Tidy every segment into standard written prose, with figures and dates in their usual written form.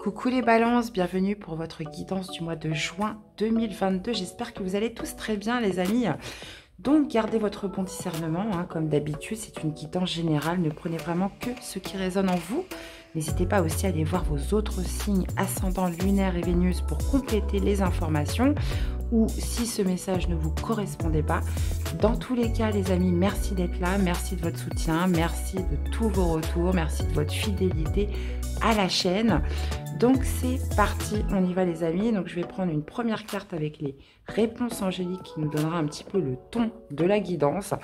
Coucou les balances, bienvenue pour votre guidance du mois de juin 2022. J'espère que vous allez tous très bien les amis. Donc gardez votre bon discernement, hein, comme d'habitude, c'est une guidance générale, ne prenez vraiment que ce qui résonne en vous. N'hésitez pas aussi à aller voir vos autres signes ascendants, lunaires et Vénus pour compléter les informations ou si ce message ne vous correspondait pas. Dans tous les cas les amis, merci d'être là, merci de votre soutien, merci de tous vos retours, merci de votre fidélité à la chaîne. Donc c'est parti, on y va les amis. Donc je vais prendre une première carte avec les réponses angéliques qui nous donnera un petit peu le ton de la guidance.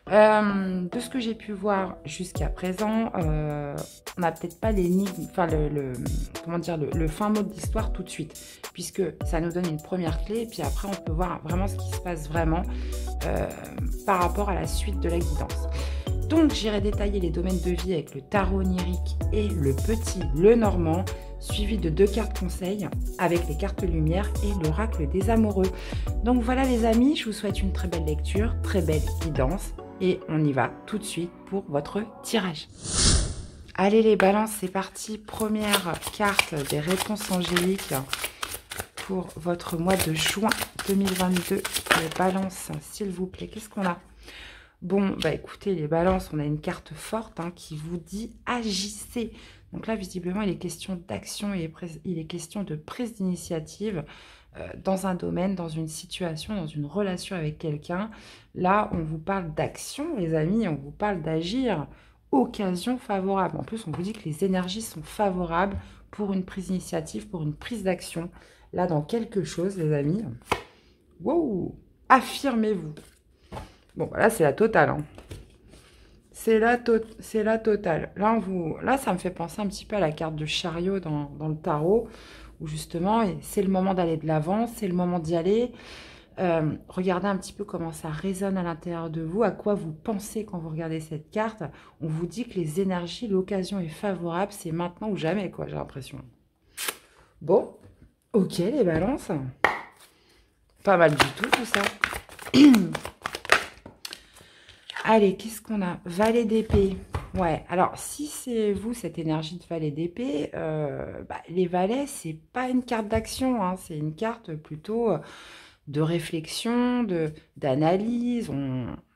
De ce que j'ai pu voir jusqu'à présent, on n'a peut-être pas l'énigme, enfin le fin mot de l'histoire tout de suite, puisque ça nous donne une première clé et puis après on peut voir vraiment ce qui se passe vraiment par rapport à la suite de la guidance. Donc j'irai détailler les domaines de vie avec le tarot onirique et le petit Lenormand, suivi de 2 cartes conseils avec les cartes lumière et l'oracle des amoureux. Donc voilà les amis, je vous souhaite une très belle lecture, très belle guidance et on y va tout de suite pour votre tirage. Allez les balances, c'est parti. Première carte des réponses angéliques pour votre mois de juin 2022. Les balances, s'il vous plaît, qu'est-ce qu'on a? Bon, bah écoutez les balances, on a une carte forte hein, qui vous dit agissez. Donc là, visiblement, il est question d'action, il est question de prise d'initiative dans un domaine, dans une situation, dans une relation avec quelqu'un. Là, on vous parle d'action, les amis, on vous parle d'agir. Occasion favorable. En plus, on vous dit que les énergies sont favorables pour une prise d'initiative, pour une prise d'action. Là, dans quelque chose, les amis. Wow! Affirmez-vous. Bon, bah là, c'est la totale. Hein. C'est la totale. Là, ça me fait penser un petit peu à la carte de chariot dans le tarot, où justement, c'est le moment d'aller de l'avant, c'est le moment d'y aller. Regardez un petit peu comment ça résonne à l'intérieur de vous, à quoi vous pensez quand vous regardez cette carte. On vous dit que les énergies, l'occasion est favorable, c'est maintenant ou jamais, quoi, j'ai l'impression. Bon, ok, les balances. Pas mal du tout ça. Allez, qu'est-ce qu'on a? Valet d'épée. Ouais, alors si c'est vous, cette énergie de valet d'épée, les valets, c'est pas une carte d'action, hein, c'est une carte plutôt de réflexion, d'analyse.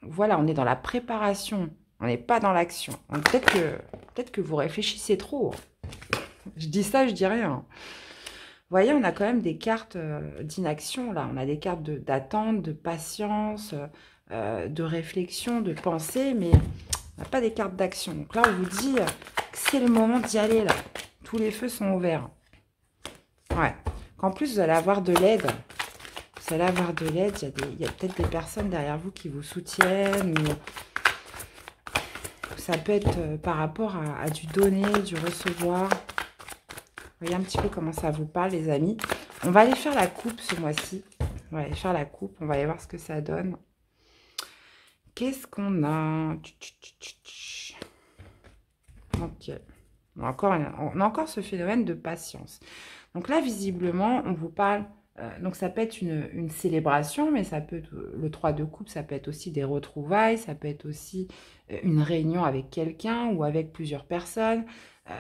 Voilà, on est dans la préparation, on n'est pas dans l'action. Peut-être que vous réfléchissez trop. Je dis ça, je dis rien. Vous voyez, on a quand même des cartes d'inaction, là. On a des cartes d'attente, de patience, de réflexion, de pensée, mais on n'a pas des cartes d'action. Donc là, on vous dit que c'est le moment d'y aller, là. Tous les feux sont ouverts. Ouais. Qu'en plus, vous allez avoir de l'aide. Vous allez avoir de l'aide. Il y a peut-être des personnes derrière vous qui vous soutiennent. Ou ça peut être par rapport à du donner, du recevoir. Voyez un petit peu comment ça vous parle, les amis. On va aller faire la coupe ce mois-ci. On va aller faire la coupe. On va aller voir ce que ça donne. Qu'est-ce qu'on a? Ok. On a encore ce phénomène de patience. Donc là, visiblement, on vous parle... donc ça peut être une célébration, mais ça peut être, le 3 de coupe, ça peut être aussi des retrouvailles, ça peut être aussi une réunion avec quelqu'un ou avec plusieurs personnes.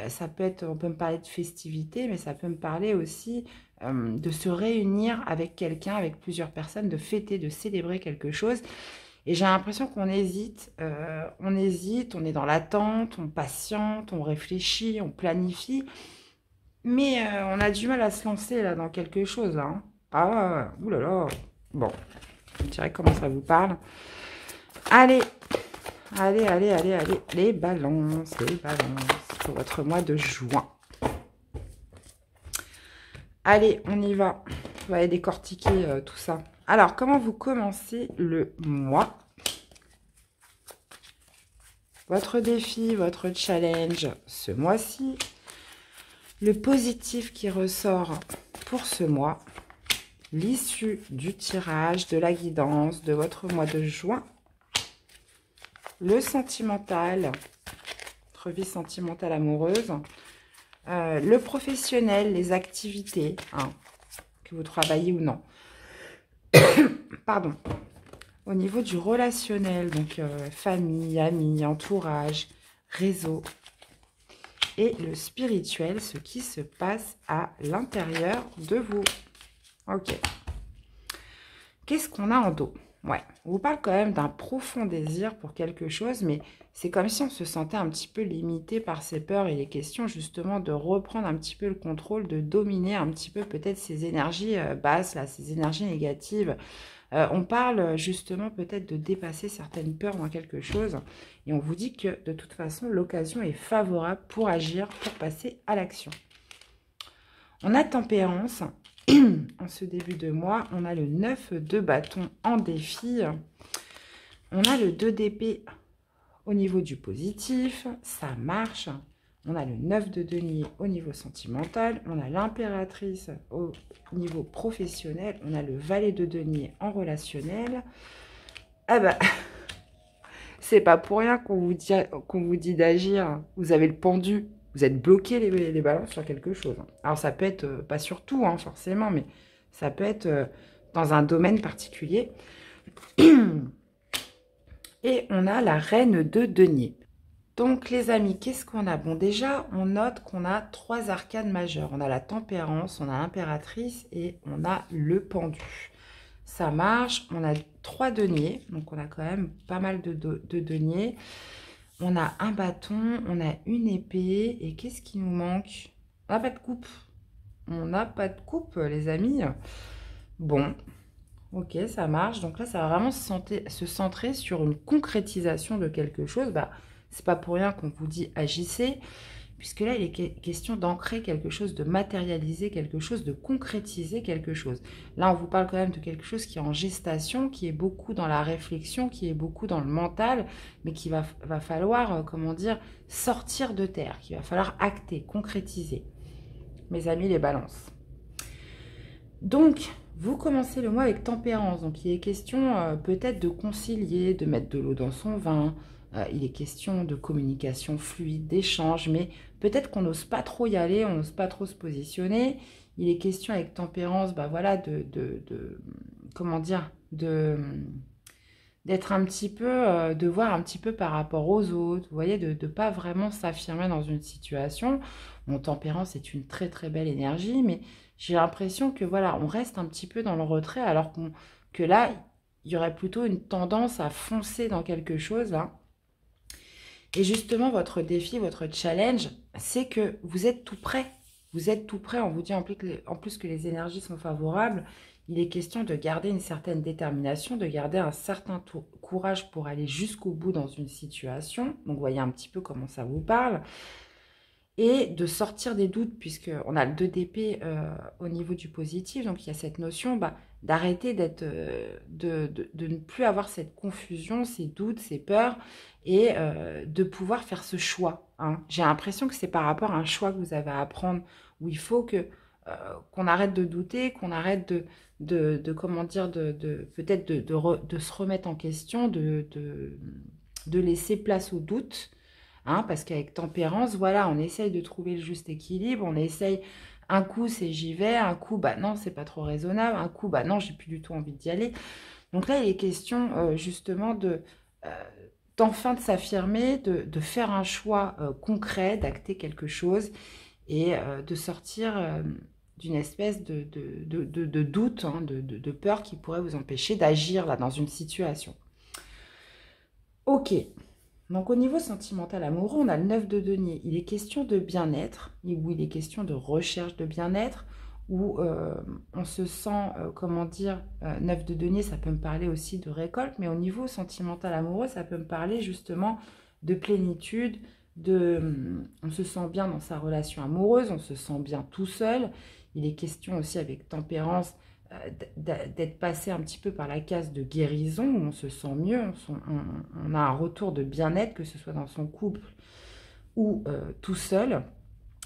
Ça peut être, on peut me parler de festivité, mais ça peut me parler aussi de se réunir avec quelqu'un, avec plusieurs personnes, de fêter, de célébrer quelque chose. Et j'ai l'impression qu'on hésite, on est dans l'attente, on patiente, on réfléchit, on planifie. Mais on a du mal à se lancer là dans quelque chose. Hein. Ah, oulala. Bon, je dirais comment ça vous parle. Allez. Les balances, pour votre mois de juin. Allez, on y va. On va aller décortiquer tout ça. Alors, comment vous commencez le mois? Votre défi, votre challenge ce mois-ci. Le positif qui ressort pour ce mois. L'issue du tirage, de la guidance de votre mois de juin. Le sentimental, votre vie sentimentale amoureuse. Le professionnel, les activités, hein, que vous travaillez ou non. Pardon. Au niveau du relationnel, donc famille, amis, entourage, réseau. et le spirituel, ce qui se passe à l'intérieur de vous. Ok. Qu'est-ce qu'on a en dos? Ouais, on vous parle quand même d'un profond désir pour quelque chose, mais c'est comme si on se sentait un petit peu limité par ses peurs. Il est question justement de reprendre un petit peu le contrôle, de dominer un petit peu peut-être ces énergies basses, là, ces énergies négatives. On parle justement peut-être de dépasser certaines peurs dans quelque chose. Et on vous dit que de toute façon, l'occasion est favorable pour agir, pour passer à l'action. On a tempérance. En ce début de mois, on a le 9 de bâton en défi. On a le 2 d'épée au niveau du positif. Ça marche. On a le 9 de denier au niveau sentimental. On a l'impératrice au niveau professionnel. On a le valet de denier en relationnel. Ah bah, c'est pas pour rien qu'on vous dit d'agir. Vous avez le pendu. Vous êtes bloqué les balances sur quelque chose. Alors ça peut être, pas sur tout hein, forcément, mais ça peut être dans un domaine particulier. Et on a la reine de denier. Donc les amis, qu'est-ce qu'on a? Bon déjà, on note qu'on a 3 arcanes majeures. On a la tempérance, on a l'impératrice et on a le pendu. Ça marche, on a 3 deniers, donc on a quand même pas mal de deniers. On a un bâton, on a une épée, et qu'est-ce qui nous manque? On n'a pas de coupe. On n'a pas de coupe, les amis. Bon, ok, ça marche. Donc là, ça va vraiment se centrer sur une concrétisation de quelque chose. Bah, c'est pas pour rien qu'on vous dit agissez, puisque là, il est question d'ancrer quelque chose, de matérialiser quelque chose, de concrétiser quelque chose. Là, on vous parle quand même de quelque chose qui est en gestation, qui est beaucoup dans la réflexion, qui est beaucoup dans le mental, mais qui va falloir, comment dire, sortir de terre, qu'il va falloir acter, concrétiser. Mes amis, les balances. Donc, vous commencez le mois avec tempérance. Donc, il est question peut-être de concilier, de mettre de l'eau dans son vin. Il est question de communication fluide, d'échange, mais peut-être qu'on n'ose pas trop y aller, on n'ose pas trop se positionner. Il est question avec tempérance, bah voilà, comment dire, d'être un petit peu, de voir un petit peu par rapport aux autres, vous voyez, de ne pas vraiment s'affirmer dans une situation. Mon tempérance est une très très belle énergie, mais j'ai l'impression que voilà, on reste un petit peu dans le retrait, alors que là, il y aurait plutôt une tendance à foncer dans quelque chose, là. Et justement, votre défi, votre challenge, c'est que vous êtes tout prêt. Vous êtes tout prêt, on vous dit en plus que les énergies sont favorables. Il est question de garder une certaine détermination, de garder un certain courage pour aller jusqu'au bout dans une situation. Donc, voyez un petit peu comment ça vous parle. Et de sortir des doutes, puisqu'on a le 2 d'épée au niveau du positif. Donc, il y a cette notion d'arrêter de ne plus avoir cette confusion, ces doutes, ces peurs, et de pouvoir faire ce choix. Hein. J'ai l'impression que c'est par rapport à un choix que vous avez à prendre, où il faut qu'on arrête de douter, qu'on arrête comment dire, peut-être de se remettre en question, de laisser place au doute. Hein, parce qu'avec tempérance, voilà, on essaye de trouver le juste équilibre, on essaye, un coup c'est j'y vais, un coup bah non c'est pas trop raisonnable, un coup bah non j'ai plus du tout envie d'y aller. Donc là il est question justement d'enfin de s'affirmer, de faire un choix concret, d'acter quelque chose et de sortir d'une espèce de doute, hein, de peur qui pourrait vous empêcher d'agir là dans une situation. Ok. Donc, au niveau sentimental amoureux, on a le 9 de denier. Il est question de bien-être, où il est question de recherche de bien-être, où on se sent, comment dire, 9 de denier, ça peut me parler aussi de récolte, mais au niveau sentimental amoureux, ça peut me parler justement de plénitude, on se sent bien dans sa relation amoureuse, on se sent bien tout seul. Il est question aussi avec tempérance, d'être passé un petit peu par la case de guérison, où on se sent mieux, on a un retour de bien-être, que ce soit dans son couple ou tout seul.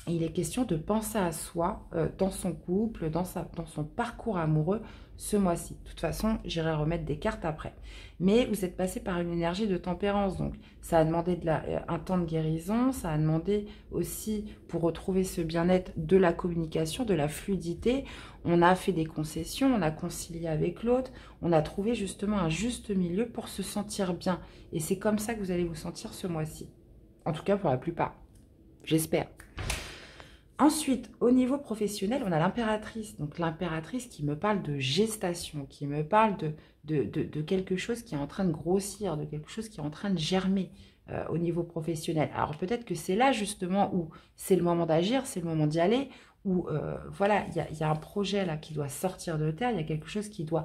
Et il est question de penser à soi dans son couple, dans son parcours amoureux ce mois-ci. De toute façon, j'irai remettre des cartes après. Mais vous êtes passé par une énergie de tempérance, donc ça a demandé un temps de guérison, ça a demandé aussi, pour retrouver ce bien-être, de la communication, de la fluidité. On a fait des concessions, on a concilié avec l'autre, on a trouvé justement un juste milieu pour se sentir bien. Et c'est comme ça que vous allez vous sentir ce mois-ci. En tout cas, pour la plupart. j'espère. Ensuite, au niveau professionnel, on a l'impératrice. Donc l'impératrice qui me parle de gestation, qui me parle de quelque chose qui est en train de grossir, de quelque chose qui est en train de germer au niveau professionnel. Alors peut-être que c'est là justement où c'est le moment d'agir, c'est le moment d'y aller, où voilà, il y a un projet là qui doit sortir de terre, il y a quelque chose qui doit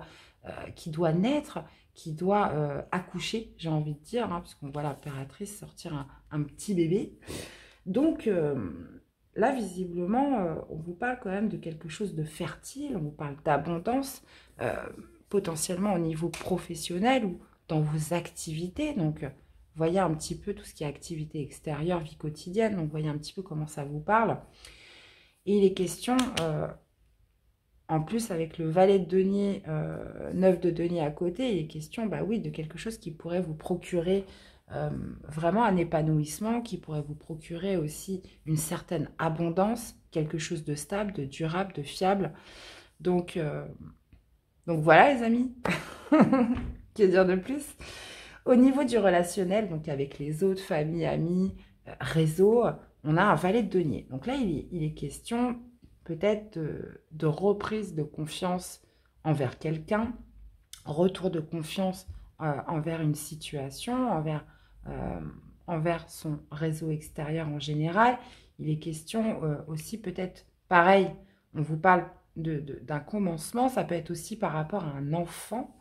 naître, qui doit accoucher, j'ai envie de dire, hein, parce qu'on voit l'impératrice sortir un petit bébé. Donc là, visiblement, on vous parle quand même de quelque chose de fertile, on vous parle d'abondance, potentiellement au niveau professionnel ou dans vos activités. Donc, voyez un petit peu tout ce qui est activité extérieure, vie quotidienne. Donc, voyez un petit peu comment ça vous parle. Et il est question, en plus avec le valet de denier, 9 de denier à côté, il est question, bah oui, de quelque chose qui pourrait vous procurer vraiment un épanouissement, qui pourrait vous procurer aussi une certaine abondance, quelque chose de stable, de durable, de fiable. Donc voilà les amis, que dire de plus? Au niveau du relationnel, donc avec les autres, famille, amis, réseau, on a un valet de denier. Donc là, il est question peut-être de reprise de confiance envers quelqu'un, retour de confiance envers une situation, envers son réseau extérieur en général. Il est question aussi peut-être, pareil, on vous parle d'un commencement, ça peut être aussi par rapport à un enfant.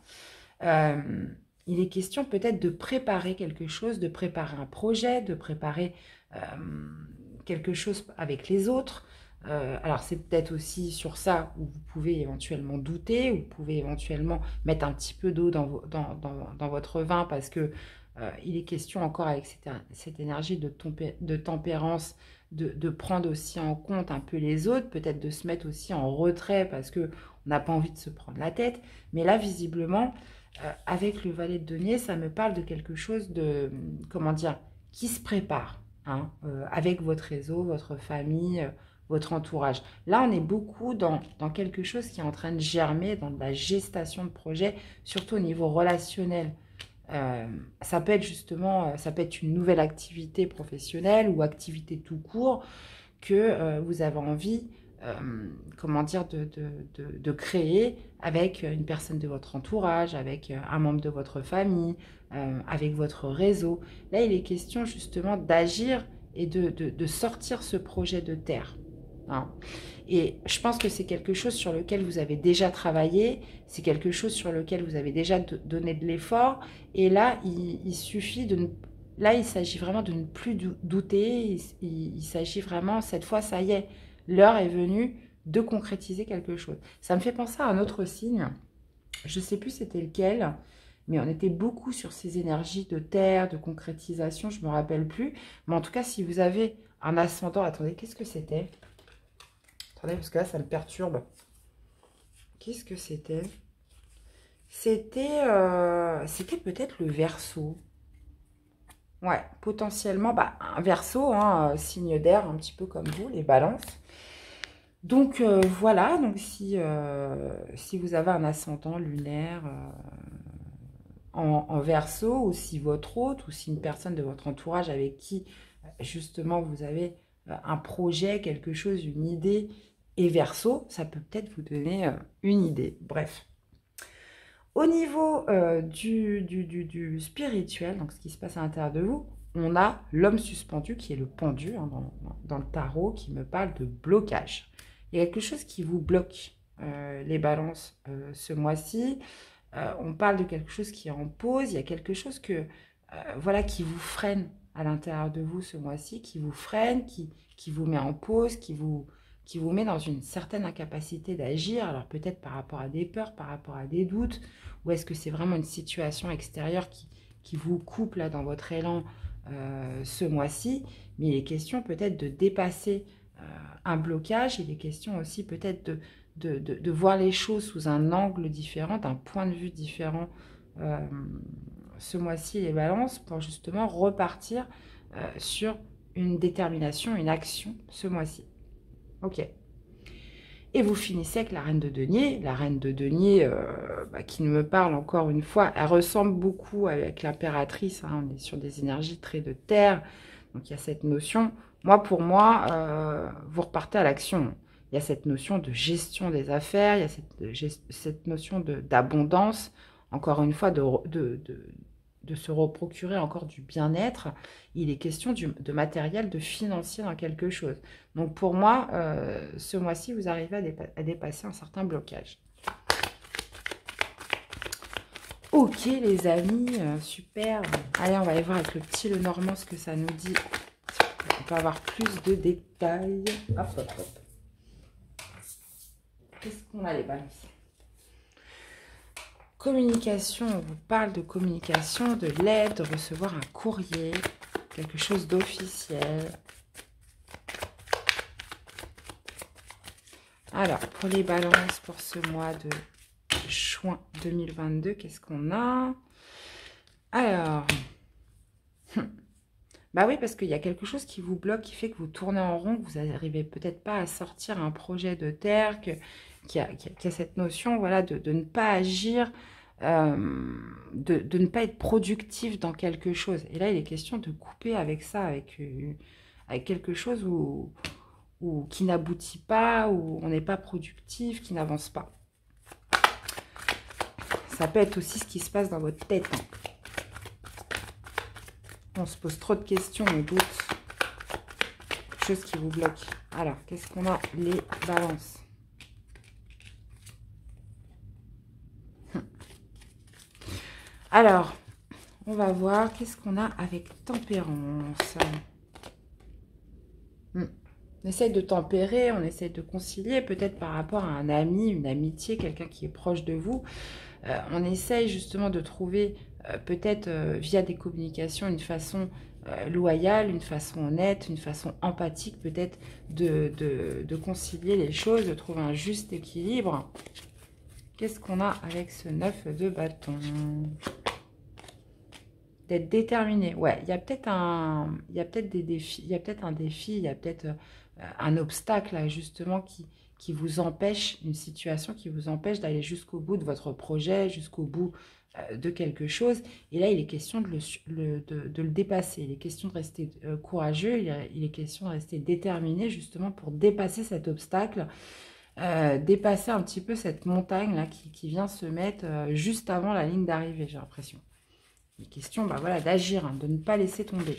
Il est question peut-être de préparer quelque chose, de préparer un projet, de préparer quelque chose avec les autres. Alors c'est peut-être aussi sur ça où vous pouvez éventuellement douter, où vous pouvez éventuellement mettre un petit peu d'eau dans votre vin parce que il est question encore avec cette énergie de tempérance, de prendre aussi en compte un peu les autres, peut-être de se mettre aussi en retrait parce qu'on n'a pas envie de se prendre la tête. Mais là, visiblement, avec le valet de denier, ça me parle de quelque chose de, comment dire, qui se prépare, hein, avec votre réseau, votre famille, votre entourage. Là, on est beaucoup dans quelque chose qui est en train de germer, dans de la gestation de projet, surtout au niveau relationnel. Ça peut être justement, ça peut être une nouvelle activité professionnelle ou activité tout court que vous avez envie, comment dire, de créer avec une personne de votre entourage, avec un membre de votre famille, avec votre réseau. Là, il est question justement d'agir et de sortir ce projet de terre. Hein. Et je pense que c'est quelque chose sur lequel vous avez déjà travaillé, c'est quelque chose sur lequel vous avez déjà donné de l'effort. Et là, il suffit de ne... Là, il s'agit vraiment de ne plus douter. Il s'agit vraiment, cette fois, ça y est, l'heure est venue de concrétiser quelque chose. Ça me fait penser à un autre signe. Je ne sais plus c'était lequel, mais on était beaucoup sur ces énergies de terre, de concrétisation, je ne me rappelle plus. Mais en tout cas, si vous avez un ascendant... Attendez, qu'est-ce que c'était ? Attendez, parce que là, ça me perturbe. Qu'est-ce que c'était? C'était peut-être le Verseau. Ouais, potentiellement, bah, un Verseau, hein, signe d'air, un petit peu comme vous, les balances. Donc, voilà. Donc, si vous avez un ascendant lunaire en Verseau, ou si votre hôte, ou si une personne de votre entourage avec qui, justement, vous avez un projet, quelque chose, une idée, et Verseau, ça peut peut-être vous donner une idée. Bref. Au niveau du spirituel, donc ce qui se passe à l'intérieur de vous, on a l'homme suspendu qui est le pendu hein, dans le tarot qui me parle de blocage. Il y a quelque chose qui vous bloque les balances ce mois-ci. On parle de quelque chose qui est en pause. Il y a quelque chose que, voilà, qui vous freine à l'intérieur de vous ce mois-ci, qui vous freine, qui vous met en pause, qui vous met dans une certaine incapacité d'agir, alors peut-être par rapport à des peurs, par rapport à des doutes, ou est-ce que c'est vraiment une situation extérieure qui vous coupe là dans votre élan ce mois-ci, mais il est question peut-être de dépasser un blocage, il est question aussi peut-être de voir les choses sous un angle différent, d'un point de vue différent ce mois-ci, les balances, pour justement repartir sur une détermination, une action ce mois-ci. Ok. Et vous finissez avec la reine de denier. La reine de denier, qui me parle encore une fois, elle ressemble beaucoup avec l'impératrice. Hein, on est sur des énergies très de terre. Donc il y a cette notion Moi, pour moi, vous repartez à l'action. Il y a cette notion de gestion des affaires, il y a cette notion d'abondance, encore une fois, de se reprocurer encore du bien-être. Il est question de matériel, de financier dans quelque chose. Donc pour moi, ce mois-ci, vous arrivez à dépasser un certain blocage. Ok les amis, super. Allez, on va aller voir avec le petit Lenormand ce que ça nous dit. On peut avoir plus de détails. Hop, hop, hop. Qu'est-ce qu'on a les balances? Communication, on vous parle de communication, de l'aide, de recevoir un courrier, quelque chose d'officiel. Alors, pour les balances, pour ce mois de juin 2022, qu'est-ce qu'on a? Alors, bah oui, parce qu'il y a quelque chose qui vous bloque, qui fait que vous tournez en rond, que vous n'arrivez peut-être pas à sortir un projet de terre, qu'il y a cette notion, voilà, de ne pas agir, de ne pas être productif dans quelque chose. Et là, il est question de couper avec ça, avec quelque chose qui n'aboutit pas, où on n'est pas productif, qui n'avance pas. Ça peut être aussi ce qui se passe dans votre tête. On se pose trop de questions, on doute. Quelque chose qui vous bloque. Alors, qu'est-ce qu'on a? Les balances. Alors, on va voir qu'est-ce qu'on a avec tempérance. On essaye de tempérer, on essaye de concilier, peut-être par rapport à un ami, une amitié, quelqu'un qui est proche de vous. On essaye justement de trouver, peut-être via des communications, une façon loyale, une façon honnête, une façon empathique, peut-être de concilier les choses, de trouver un juste équilibre. Qu'est-ce qu'on a avec ce 9 de bâton? D'être déterminé. Ouais, il y a peut-être des défis, il y a peut-être un défi, il y a peut-être un obstacle là, justement qui vous empêche, une situation qui vous empêche d'aller jusqu'au bout de votre projet, jusqu'au bout de quelque chose. Et là, il est question de le dépasser. Il est question de rester courageux, il est question de rester déterminé justement pour dépasser cet obstacle, dépasser un petit peu cette montagne là qui vient se mettre juste avant la ligne d'arrivée, j'ai l'impression. Il est question bah, voilà, d'agir, hein, de ne pas laisser tomber.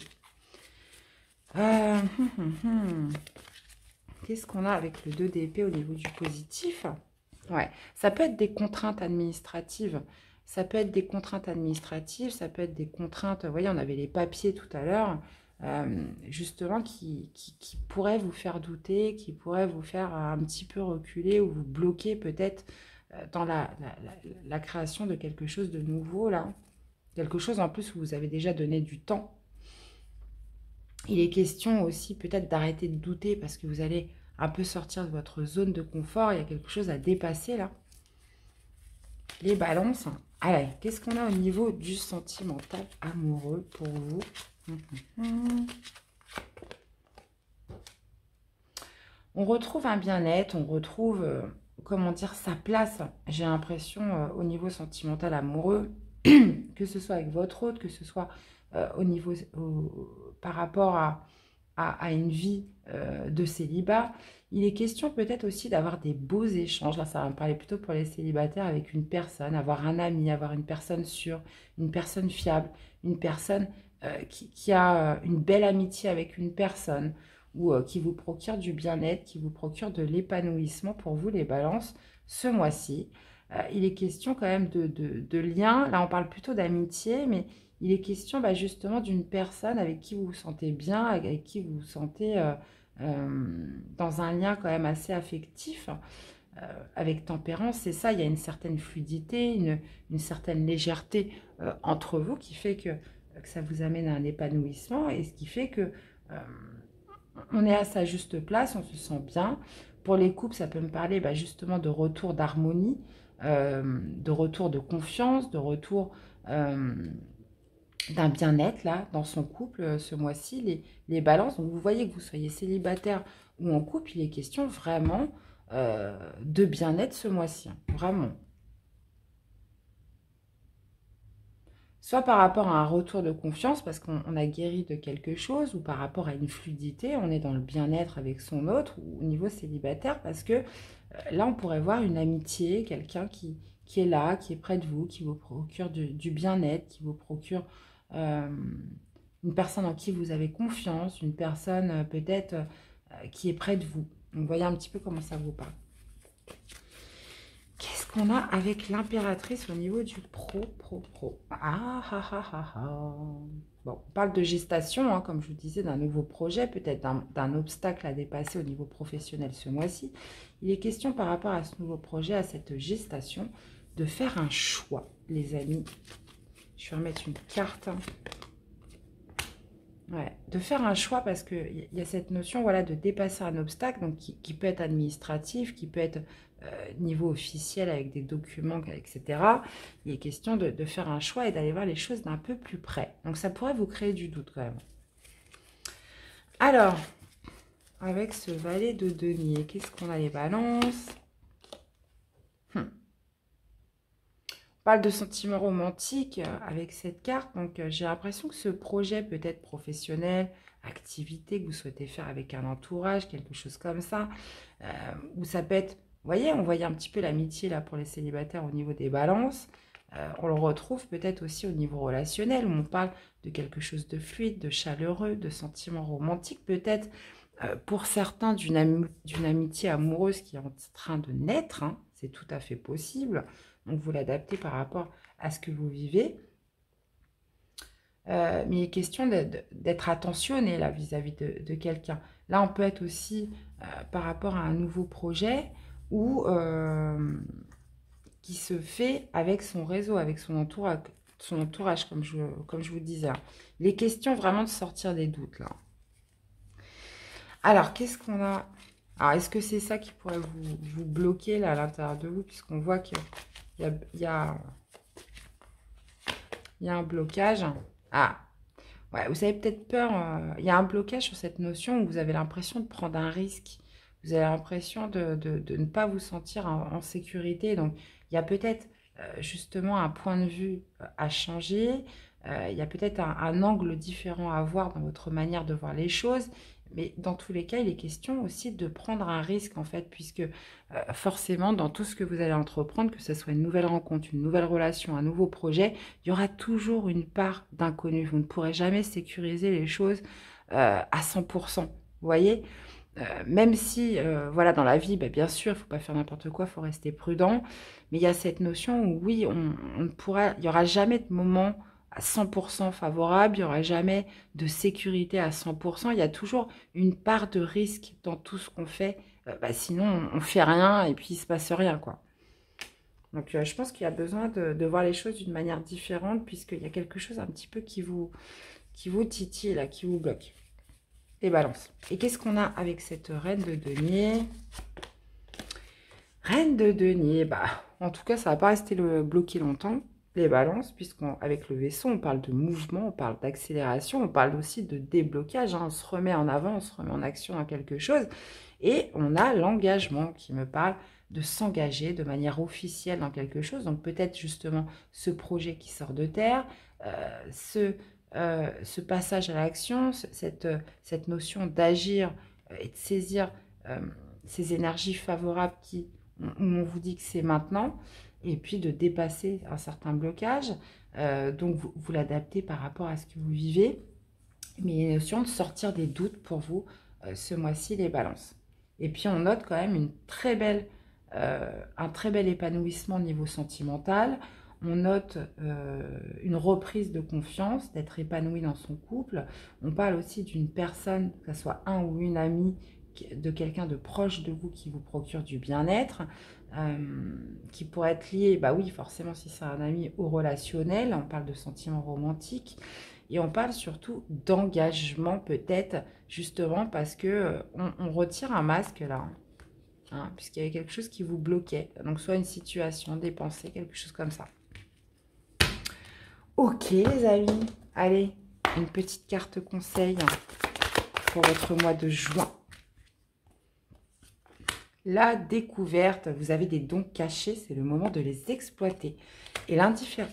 Qu'est-ce qu'on a avec le 2 d'épée au niveau du positif? Ouais, ça peut être des contraintes administratives. Ça peut être des contraintes administratives, ça peut être des contraintes... Vous voyez, on avait les papiers tout à l'heure, justement, qui pourraient vous faire douter, qui pourraient vous faire un petit peu reculer ou vous bloquer peut-être dans la création de quelque chose de nouveau, là. Quelque chose en plus où vous avez déjà donné du temps. Il est question aussi peut-être d'arrêter de douter parce que vous allez un peu sortir de votre zone de confort. Il y a quelque chose à dépasser là. Les balances. Allez, qu'est-ce qu'on a au niveau du sentimental amoureux pour vous? On retrouve un bien-être, on retrouve, comment dire, sa place. J'ai l'impression au niveau sentimental amoureux, que ce soit avec votre autre, que ce soit au niveau, par rapport à une vie de célibat. Il est question peut-être aussi d'avoir des beaux échanges. Là, ça va me parler plutôt pour les célibataires avec une personne, avoir un ami, avoir une personne sûre, une personne fiable, une personne qui a une belle amitié avec une personne ou qui vous procure du bien-être, qui vous procure de l'épanouissement pour vous, les balances, ce mois-ci. Il est question quand même de liens. Là, on parle plutôt d'amitié, mais il est question bah, justement d'une personne avec qui vous vous sentez bien, avec qui vous vous sentez dans un lien quand même assez affectif. Avec tempérance, c'est ça, il y a une certaine fluidité, une certaine légèreté entre vous qui fait que ça vous amène à un épanouissement et ce qui fait que on est à sa juste place, on se sent bien. Pour les couples, ça peut me parler bah, justement de retour d'harmonie, de retour de confiance, de retour d'un bien-être là dans son couple ce mois-ci, les balances. Donc vous voyez que vous soyez célibataire ou en couple, il est question vraiment de bien-être ce mois-ci, hein, vraiment. soit par rapport à un retour de confiance parce qu'on a guéri de quelque chose, ou par rapport à une fluidité, on est dans le bien-être avec son autre, ou au niveau célibataire, parce que là, on pourrait voir une amitié, quelqu'un qui est là, qui est près de vous, qui vous procure du bien-être, qui vous procure euh, une personne en qui vous avez confiance, une personne peut-être qui est près de vous. Donc, voyez un petit peu comment ça vous parle. Qu'est-ce qu'on a avec l'impératrice au niveau du pro? Ah, ah, ah, ah, ah. Bon, on parle de gestation, hein, comme je vous disais, d'un nouveau projet, peut-être d'un obstacle à dépasser au niveau professionnel ce mois-ci. Il est question par rapport à ce nouveau projet, à cette gestation, de faire un choix, les amis. Je vais remettre une carte. Ouais, de faire un choix parce qu'il y a cette notion, voilà, de dépasser un obstacle, donc qui peut être administratif, qui peut être niveau officiel avec des documents, etc. Il est question de faire un choix et d'aller voir les choses d'un peu plus près. Donc ça pourrait vous créer du doute quand même. Alors, avec ce valet de denier, qu'est-ce qu'on a les balances? On parle de sentiments romantiques avec cette carte, donc j'ai l'impression que ce projet peut être professionnel, activité que vous souhaitez faire avec un entourage, quelque chose comme ça, ou ça peut être, vous voyez, on voyait un petit peu l'amitié là pour les célibataires au niveau des balances, on le retrouve peut-être aussi au niveau relationnel, où on parle de quelque chose de fluide, de chaleureux, de sentiments romantiques, peut-être pour certains d'une amitié amoureuse qui est en train de naître, hein, c'est tout à fait possible. Donc, vous l'adaptez par rapport à ce que vous vivez. Mais il est question d'être attentionné là vis-à-vis de quelqu'un. Là, on peut être aussi par rapport à un nouveau projet ou qui se fait avec son réseau, avec son entourage comme je vous disais. Il est question vraiment de sortir des doutes là. Alors, qu'est-ce qu'on a? Alors, est-ce que c'est ça qui pourrait vous bloquer là à l'intérieur de vous, puisqu'on voit qu'il y a un blocage. Ah, ouais, vous avez peut-être peur. Il y a un blocage sur cette notion où vous avez l'impression de prendre un risque. Vous avez l'impression de ne pas vous sentir en sécurité. Donc, il y a peut-être justement un point de vue à changer. Il y a peut-être un angle différent à avoir dans votre manière de voir les choses. Mais dans tous les cas, il est question aussi de prendre un risque, en fait, puisque forcément, dans tout ce que vous allez entreprendre, que ce soit une nouvelle rencontre, une nouvelle relation, un nouveau projet, il y aura toujours une part d'inconnu. Vous ne pourrez jamais sécuriser les choses à 100%. Vous voyez, même si, voilà, dans la vie, bah, bien sûr, il ne faut pas faire n'importe quoi, il faut rester prudent. Mais il y a cette notion où, oui, on ne pourra, il n'y aura jamais de moment à 100% favorable, il n'y aura jamais de sécurité à 100%. Il y a toujours une part de risque dans tout ce qu'on fait. Bah, sinon, on ne fait rien et puis il ne se passe rien, quoi. Donc, je pense qu'il y a besoin de voir les choses d'une manière différente, puisqu'il y a quelque chose un petit peu qui vous titille, là, qui vous bloque. Les balances. Et qu'est-ce qu'on a avec cette reine de denier? Reine de denier, bah, en tout cas, ça ne va pas rester bloqué longtemps, les balances, puisqu'avec le vaisseau, on parle de mouvement, on parle d'accélération, on parle aussi de déblocage, hein, on se remet en avant, on se remet en action dans quelque chose, et on a l'engagement qui me parle de s'engager de manière officielle dans quelque chose, donc peut-être justement ce projet qui sort de terre, ce passage à l'action, cette notion d'agir et de saisir ces énergies favorables où on vous dit que c'est maintenant, et puis de dépasser un certain blocage. Donc, vous l'adaptez par rapport à ce que vous vivez. Mais il y a une notion de sortir des doutes pour vous ce mois-ci, les balances. Et puis, on note quand même un très bel épanouissement au niveau sentimental. On note une reprise de confiance, d'être épanoui dans son couple. On parle aussi d'une personne, que ce soit un ou une amie, de quelqu'un de proche de vous qui vous procure du bien-être, qui pourrait être lié, bah oui, forcément, si c'est un ami, au relationnel. On parle de sentiments romantiques. Et on parle surtout d'engagement, peut-être, justement, parce que on retire un masque, là. Hein, puisqu'il y avait quelque chose qui vous bloquait. Donc, soit une situation, des pensées, quelque chose comme ça. Ok, les amis. Allez, une petite carte conseil pour votre mois de juin. La découverte. Vous avez des dons cachés, c'est le moment de les exploiter. Et l'indifférence.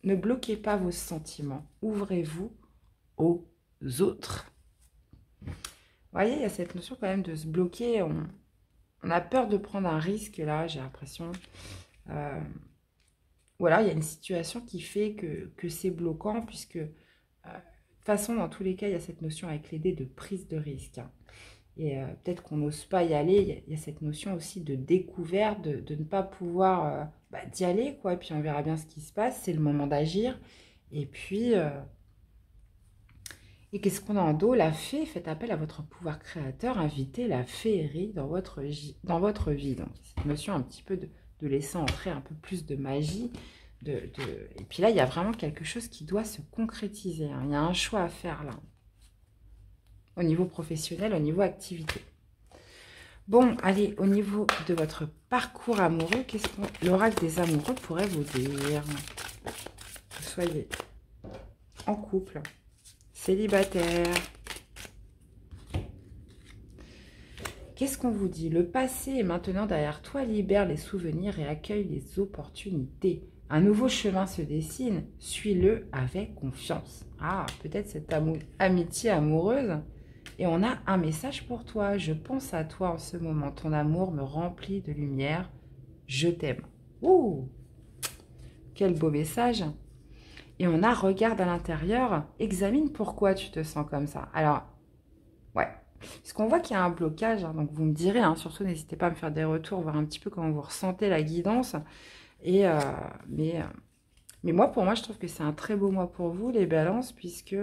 ne bloquez pas vos sentiments. Ouvrez-vous aux autres. Vous voyez, il y a cette notion quand même de se bloquer. On a peur de prendre un risque là, j'ai l'impression. Voilà, il y a une situation qui fait que c'est bloquant, puisque de toute façon, dans tous les cas, il y a cette notion avec les dés de prise de risque. Hein. Et peut-être qu'on n'ose pas y aller. Il y a cette notion aussi de découverte, de ne pas pouvoir d'y aller, quoi. Et puis on verra bien ce qui se passe. C'est le moment d'agir. Et puis, et qu'est-ce qu'on a en dos? La fée, faites appel à votre pouvoir créateur. Invitez la féerie dans votre vie. Donc, cette notion un petit peu de laisser entrer un peu plus de magie. Et puis là, il y a vraiment quelque chose qui doit se concrétiser. Hein. Il y a un choix à faire là. Au niveau professionnel, au niveau activité. Bon, allez, au niveau de votre parcours amoureux, qu'est-ce que l'oracle des amoureux pourrait vous dire? Que vous soyez en couple, célibataire. Qu'est-ce qu'on vous dit? Le passé est maintenant derrière toi, libère les souvenirs et accueille les opportunités. Un nouveau chemin se dessine, suis-le avec confiance. Ah, peut-être cette amitié amoureuse. Et on a un message pour toi. Je pense à toi en ce moment. Ton amour me remplit de lumière. Je t'aime. Ouh, quel beau message. Et on a regarde à l'intérieur. Examine pourquoi tu te sens comme ça. Alors, ouais. Parce qu'on voit qu'il y a un blocage. Hein, donc, vous me direz. Hein, surtout, n'hésitez pas à me faire des retours. Voir un petit peu comment vous ressentez la guidance. Et, mais moi, pour moi, je trouve que c'est un très beau mois pour vous, les balances. Puisque...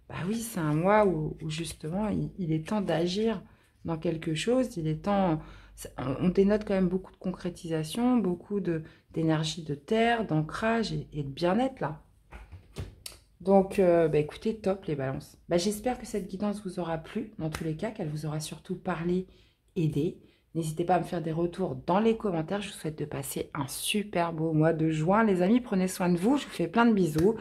bah oui, c'est un mois où justement, il est temps d'agir dans quelque chose. Il est temps... On dénote quand même beaucoup de concrétisation, beaucoup d'énergie de terre, d'ancrage et de bien-être, là. Donc, bah écoutez, top, les balances. Bah, j'espère que cette guidance vous aura plu, dans tous les cas, qu'elle vous aura surtout parlé, aidé. N'hésitez pas à me faire des retours dans les commentaires. Je vous souhaite de passer un super beau mois de juin. Les amis, prenez soin de vous. Je vous fais plein de bisous.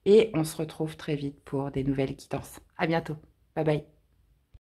Et on se retrouve très vite pour des nouvelles guidances. À bientôt. Bye bye.